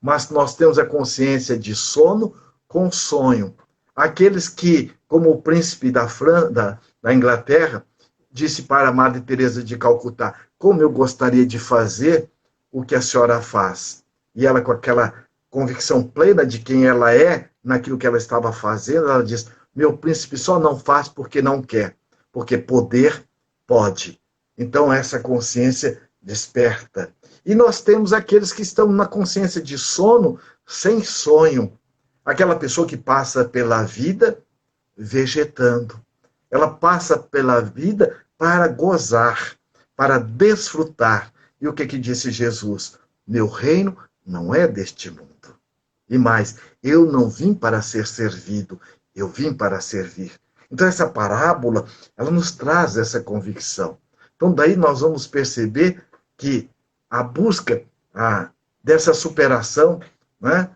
Mas nós temos a consciência de sono com sonho. Aqueles que, como o príncipe da Inglaterra, disse para a Madre Teresa de Calcutá, como eu gostaria de fazer o que a senhora faz. E ela, com aquela convicção plena de quem ela é, naquilo que ela estava fazendo, ela diz: meu príncipe só não faz porque não quer, porque poder pode. Então essa consciência desperta. E nós temos aqueles que estão na consciência de sono, sem sonho. Aquela pessoa que passa pela vida vegetando. Ela passa pela vida para gozar, para desfrutar. E o que disse Jesus? Meu reino não é deste mundo. E mais, eu não vim para ser servido, eu vim para servir. Então essa parábola, ela nos traz essa convicção. Então daí nós vamos perceber que a busca dessa superação, né,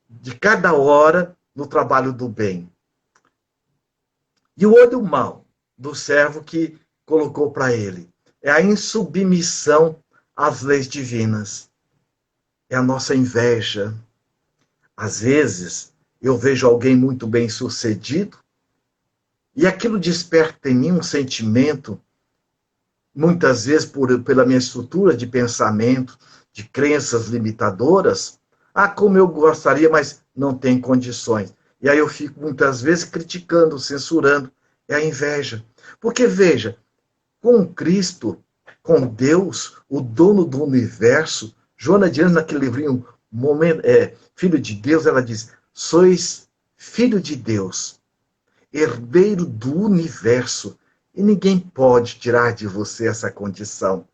de cada hora no trabalho do bem. E o olho mau do servo que colocou para ele é a insubmissão às leis divinas. É a nossa inveja. Às vezes, eu vejo alguém muito bem sucedido e aquilo desperta em mim um sentimento, muitas vezes pela minha estrutura de pensamento, de crenças limitadoras. Como eu gostaria, mas não tem condições. E aí eu fico muitas vezes criticando, censurando. É a inveja. Porque, veja, com Cristo, com Deus, o dono do universo, Joana de Anjos, naquele livrinho Filho de Deus, ela diz: sois filho de Deus, herdeiro do universo, e ninguém pode tirar de você essa condição.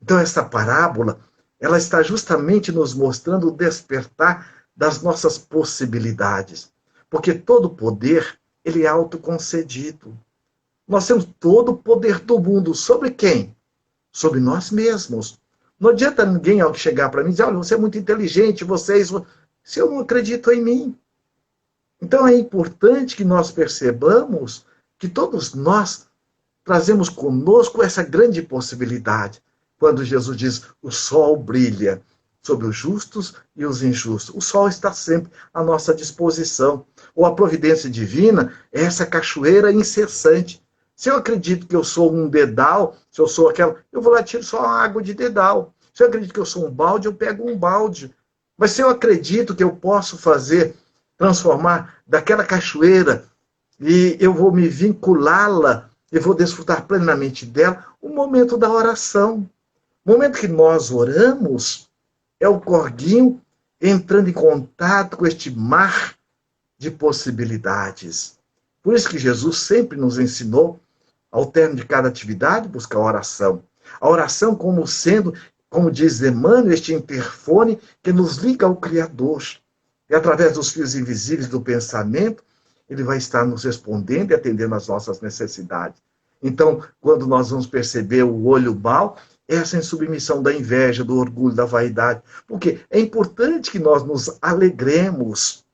Então, essa parábola, ela está justamente nos mostrando o despertar das nossas possibilidades. Porque todo poder, ele é autoconcedido. Nós temos todo o poder do mundo. Sobre quem? Sobre nós mesmos. Não adianta ninguém chegar para mim e dizer: olha, você é muito inteligente, se eu não acredito em mim. Então é importante que nós percebamos que todos nós trazemos conosco essa grande possibilidade. Quando Jesus diz: o sol brilha sobre os justos e os injustos. O sol está sempre à nossa disposição. Ou a providência divina é essa cachoeira incessante. Se eu acredito que eu sou um dedal, se eu sou aquela, eu vou lá e tiro só a água de dedal. Se eu acredito que eu sou um balde, eu pego um balde. Mas se eu acredito que eu posso transformar daquela cachoeira, e eu vou me vinculá-la, e vou desfrutar plenamente dela, o momento da oração. O momento que nós oramos é o corguinho entrando em contato com este mar de possibilidades. Por isso que Jesus sempre nos ensinou, ao término de cada atividade, buscar a oração. A oração como sendo, como diz Emmanuel, este interfone que nos liga ao Criador. E através dos fios invisíveis do pensamento, ele vai estar nos respondendo e atendendo às nossas necessidades. Então, quando nós vamos perceber o olho mau, essa insubmissão da inveja, do orgulho, da vaidade. Porque é importante que nós nos alegremos,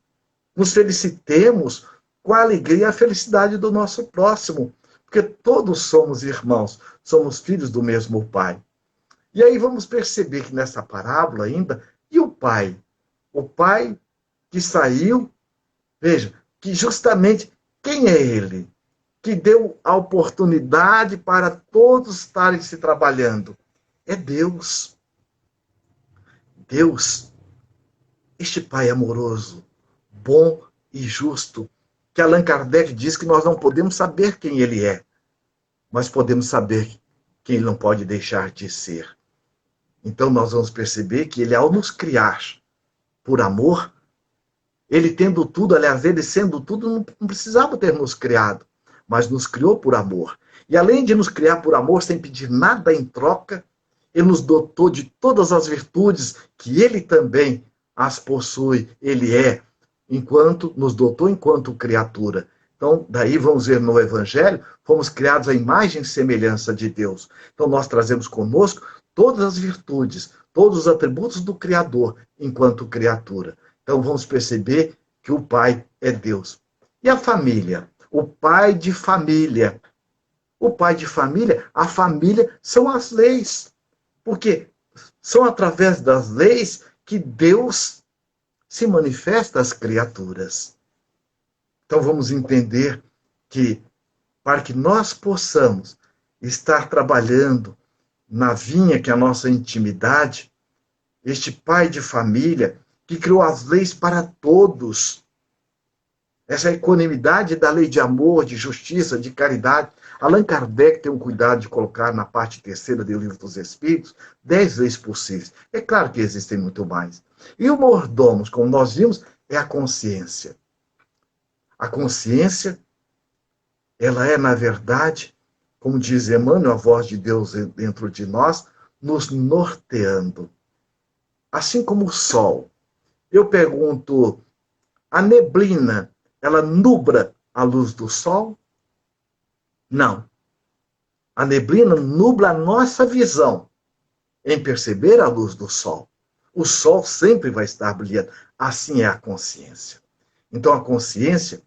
nos felicitemos com a alegria e a felicidade do nosso próximo. Porque todos somos irmãos, somos filhos do mesmo Pai. E aí vamos perceber que nessa parábola ainda, e o Pai? O Pai que saiu, veja, que justamente, quem é ele? Que deu a oportunidade para todos estarem se trabalhando. É Deus. Deus, este Pai amoroso, bom e justo, que Allan Kardec diz que nós não podemos saber quem ele é, mas podemos saber quem ele não pode deixar de ser. Então nós vamos perceber que ele, ao nos criar por amor, ele tendo tudo, aliás, ele sendo tudo, não precisava ter nos criado, mas nos criou por amor. E além de nos criar por amor, sem pedir nada em troca, ele nos dotou de todas as virtudes que ele também as possui, ele é, nos dotou enquanto criatura. Então, daí vamos ver no Evangelho, fomos criados à imagem e semelhança de Deus. Então, nós trazemos conosco todas as virtudes, todos os atributos do Criador enquanto criatura. Então, vamos perceber que o Pai é Deus. E a família? O pai de família. O pai de família, a família são as leis. Porque são através das leis que Deus se manifesta às criaturas. Então vamos entender que, para que nós possamos estar trabalhando na vinha, que é a nossa intimidade, este pai de família que criou as leis para todos, essa equanimidade da lei de amor, de justiça, de caridade. Allan Kardec tem um cuidado de colocar na parte terceira do Livro dos Espíritos 10 leis possíveis. É claro que existem muito mais. E o mordomo, como nós vimos, é a consciência. A consciência, ela é, na verdade, como diz Emmanuel, a voz de Deus dentro de nós, nos norteando. Assim como o sol. Eu pergunto, a neblina, ela nubla a luz do sol? Não. A neblina nubla a nossa visão em perceber a luz do sol. O sol sempre vai estar brilhando. Assim é a consciência. Então, a consciência,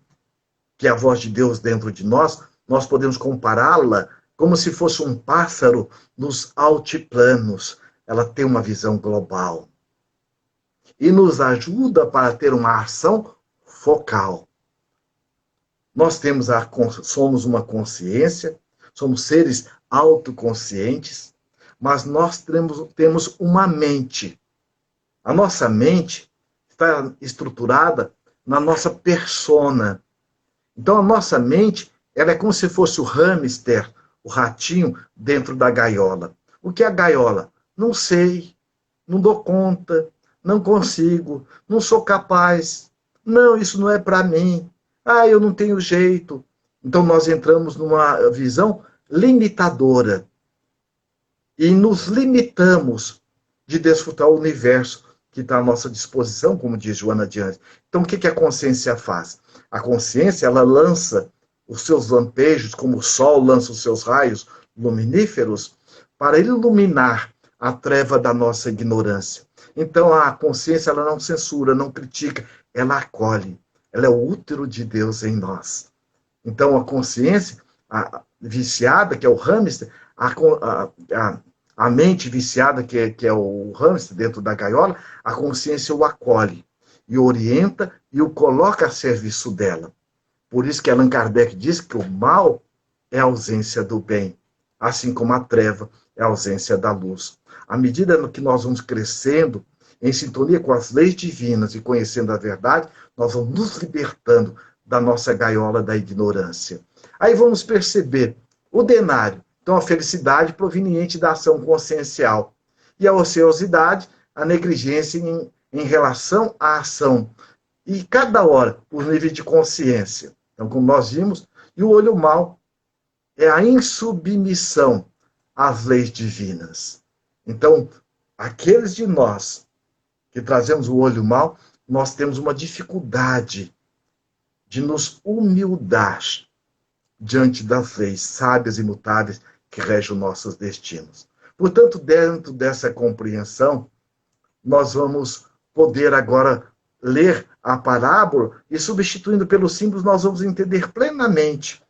que é a voz de Deus dentro de nós, nós podemos compará-la como se fosse um pássaro nos altiplanos. Ela tem uma visão global. E nos ajuda para ter uma ação focal. Nós somos uma consciência, somos seres autoconscientes, mas nós temos uma mente. A nossa mente está estruturada na nossa persona. Então, a nossa mente, ela é como se fosse o hamster, o ratinho, dentro da gaiola. O que é a gaiola? Não sei, não dou conta, não consigo, não sou capaz. Não, isso não é para mim. Ah, eu não tenho jeito. Então, nós entramos numa visão limitadora. E nos limitamos de desfrutar o universo que está à nossa disposição, como diz Joana de Anjos. Então, o que a consciência faz? A consciência, ela lança os seus lampejos, como o sol lança os seus raios luminíferos, para iluminar a treva da nossa ignorância. Então, a consciência, ela não censura, não critica, ela acolhe. Ela é o útero de Deus em nós. Então, a consciência viciada, que é o hamster, a mente viciada, que é o hamster dentro da gaiola, a consciência o acolhe, e orienta e o coloca a serviço dela. Por isso que Allan Kardec diz que o mal é a ausência do bem, assim como a treva é a ausência da luz. À medida que nós vamos crescendo, em sintonia com as leis divinas e conhecendo a verdade, nós vamos nos libertando da nossa gaiola da ignorância. Aí vamos perceber o denário, então a felicidade proveniente da ação consciencial, e a ociosidade, a negligência em relação à ação. E cada hora, o nível de consciência. Então, como nós vimos, e o olho mau é a insubmissão às leis divinas. Então, aqueles de nós que trazemos o olho mau, nós temos uma dificuldade de nos humildar diante das leis sábias e imutáveis que regem os nossos destinos. Portanto, dentro dessa compreensão, nós vamos poder agora ler a parábola e, substituindo pelos símbolos, nós vamos entender plenamente,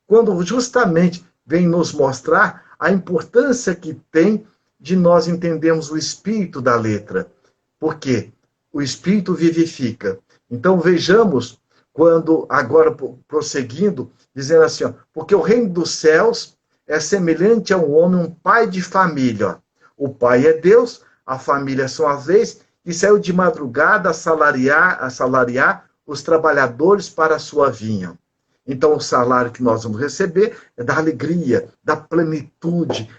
quando justamente vem nos mostrar a importância que tem de nós entendermos o espírito da letra. Porque o espírito vivifica. Então vejamos, quando agora prosseguindo, dizendo assim, ó, porque o reino dos céus é semelhante a um homem, um pai de família. Ó. O pai é Deus, a família são as leis, e saiu de madrugada a salariar os trabalhadores para a sua vinha. Então o salário que nós vamos receber é da alegria, da plenitude,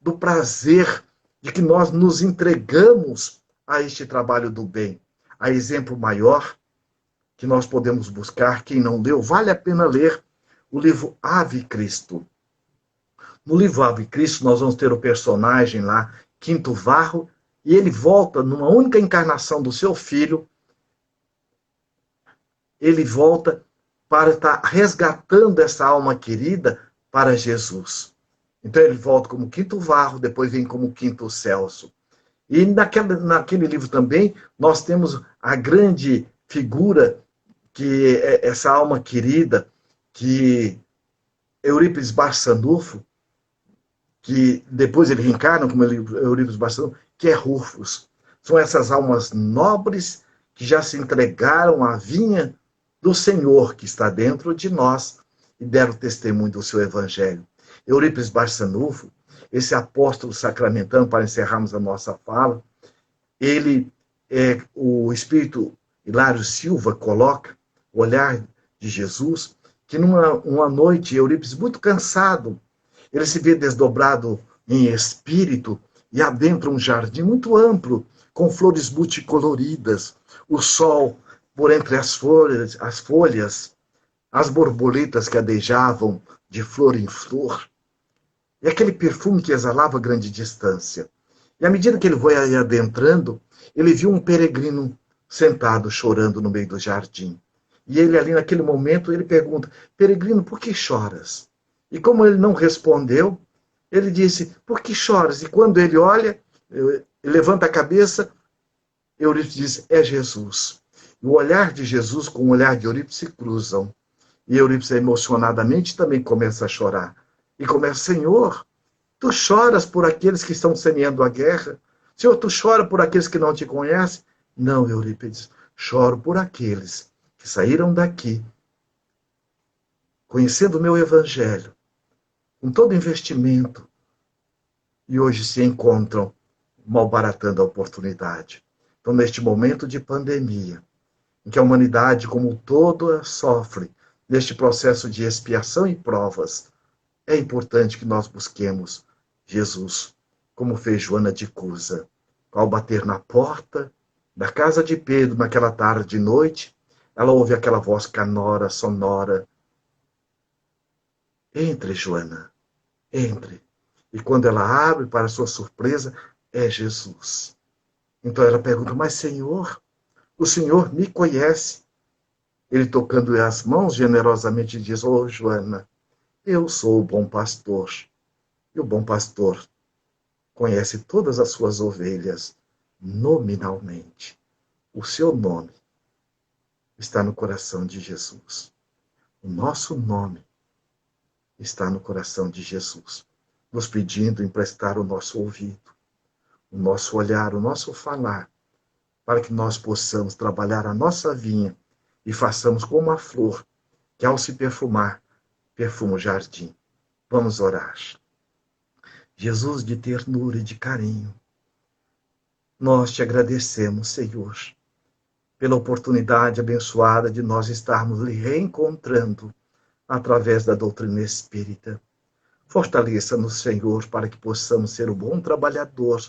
do prazer de que nós nos entregamos a este trabalho do bem. A exemplo maior que nós podemos buscar, quem não leu, vale a pena ler o livro Ave Cristo. No livro Ave Cristo, nós vamos ter o personagem lá, Quinto Varro, e ele volta numa única encarnação do seu filho, ele volta para estar resgatando essa alma querida para Jesus. Então ele volta como Quinto Varro, depois vem como Quinto Celso. E naquele livro também, nós temos a grande figura, que é essa alma querida, que Eurípides Barçanufo, que depois ele reencarna como Eurípides Barçanufo, que é Rufus. São essas almas nobres que já se entregaram à vinha do Senhor, que está dentro de nós, e deram testemunho do seu evangelho. Eurípides Barçanufo, esse apóstolo sacramentano, para encerrarmos a nossa fala, ele, o espírito Hilário Silva coloca, o olhar de Jesus, que uma noite, Eurípides, muito cansado, ele se vê desdobrado em espírito e adentra um jardim muito amplo, com flores multicoloridas, o sol por entre as folhas, as borboletas que adejavam de flor em flor, e aquele perfume que exalava a grande distância. E à medida que ele foi adentrando, ele viu um peregrino sentado, chorando no meio do jardim. E ele ali, naquele momento, ele pergunta, peregrino, por que choras? E como ele não respondeu, ele disse, por que choras? E quando ele olha, ele levanta a cabeça, Eurípides diz, é Jesus. E o olhar de Jesus com o olhar de Eurípides se cruzam. E Eurípides, emocionadamente, também começa a chorar. E começa, Senhor, tu choras por aqueles que estão semeando a guerra? Senhor, tu choras por aqueles que não te conhecem? Não, Eurípides, choro por aqueles que saíram daqui, conhecendo o meu evangelho, com todo investimento, e hoje se encontram malbaratando a oportunidade. Então, neste momento de pandemia, em que a humanidade como um todo sofre neste processo de expiação e provas, é importante que nós busquemos Jesus, como fez Joana de Cusa, ao bater na porta da casa de Pedro naquela tarde de noite, ela ouve aquela voz canora, sonora. Entre, Joana, entre. E quando ela abre, para sua surpresa, é Jesus. Então ela pergunta, mas Senhor, o Senhor me conhece? Ele, tocando as mãos, generosamente diz, ô Joana, eu sou o bom pastor. E o bom pastor conhece todas as suas ovelhas nominalmente. O seu nome está no coração de Jesus. O nosso nome está no coração de Jesus, nos pedindo emprestar o nosso ouvido, o nosso olhar, o nosso falar, para que nós possamos trabalhar a nossa vinha e façamos como a flor, que ao se perfumar, perfuma o jardim. Vamos orar. Jesus de ternura e de carinho, nós te agradecemos, Senhor, pela oportunidade abençoada de nós estarmos lhe reencontrando através da doutrina espírita. Fortaleça-nos, Senhor, para que possamos ser o bom trabalhador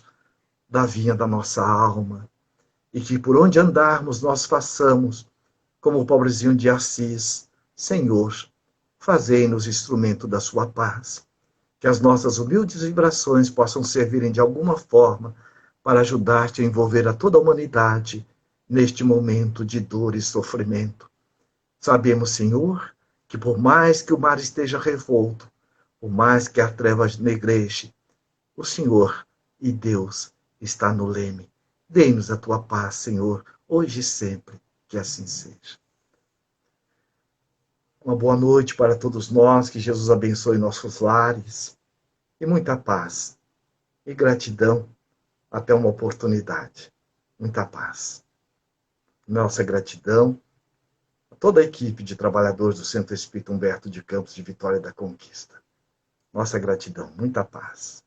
da vinha da nossa alma e que por onde andarmos nós façamos como o pobrezinho de Assis. Senhor, fazei-nos instrumento da sua paz, que as nossas humildes vibrações possam servirem de alguma forma para ajudar-te a envolver a toda a humanidade neste momento de dor e sofrimento. Sabemos, Senhor, que por mais que o mar esteja revolto, por mais que a treva negreje, o Senhor e Deus está no leme. Dê-nos a tua paz, Senhor, hoje e sempre, que assim seja. Uma boa noite para todos nós, que Jesus abençoe nossos lares, e muita paz e gratidão até uma oportunidade. Muita paz. Nossa gratidão a toda a equipe de trabalhadores do Centro Espírita Humberto de Campos de Vitória da Conquista. Nossa gratidão, muita paz.